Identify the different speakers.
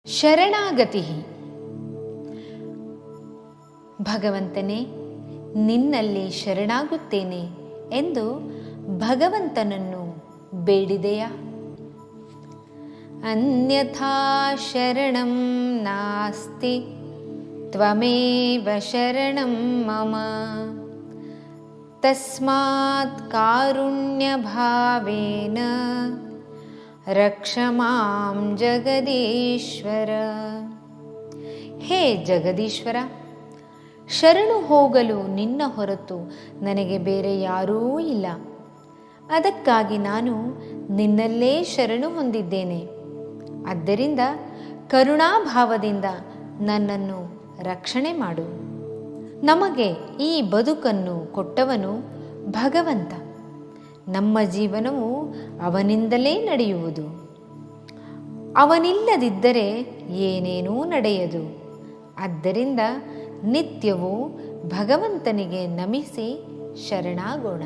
Speaker 1: ಶರಣಾಗತಿ. ಭಗವಂತನೇ, ನಿನ್ನಲ್ಲಿ ಶರಣಾಗುತ್ತೇನೆ ಎಂದು ಭಗವಂತನನ್ನು ಬೇಡಿದೆಯಾ? ಅನ್ಯಥಾ ಶರಣಂ ನಾಸ್ತಿ ತ್ವಮೇವ ಶರಣಂ ಮಮ ತಸ್ಮಾತ್ ಕಾರುಣ್ಯ ಭಾವೇನ ರಕ್ಷ ಮಾಂ ಜಗದೀಶ್ವರ. ಹೇ ಜಗದೀಶ್ವರ, ಶರಣು ಹೋಗಲು ನಿನ್ನ ಹೊರತು ನನಗೆ ಬೇರೆ ಯಾರೂ ಇಲ್ಲ. ಅದಕ್ಕಾಗಿ ನಾನು ನಿನ್ನಲ್ಲೇ ಶರಣು ಹೊಂದಿದ್ದೇನೆ. ಆದ್ದರಿಂದ ಕರುಣಾಭಾವದಿಂದ ನನ್ನನ್ನು ರಕ್ಷಣೆ ಮಾಡು. ನಮಗೆ ಈ ಬದುಕನ್ನು ಕೊಟ್ಟವನು ಭಗವಂತ. ನಮ್ಮ ಜೀವನವು ಅವನಿಂದಲೇ ನಡೆಯುವುದು. ಅವನಿಲ್ಲದಿದ್ದರೆ ಏನೇನೂ ನಡೆಯದು. ಆದ್ದರಿಂದ ನಿತ್ಯವೂ ಭಗವಂತನಿಗೆ ನಮಿಸಿ ಶರಣಾಗೋಣ.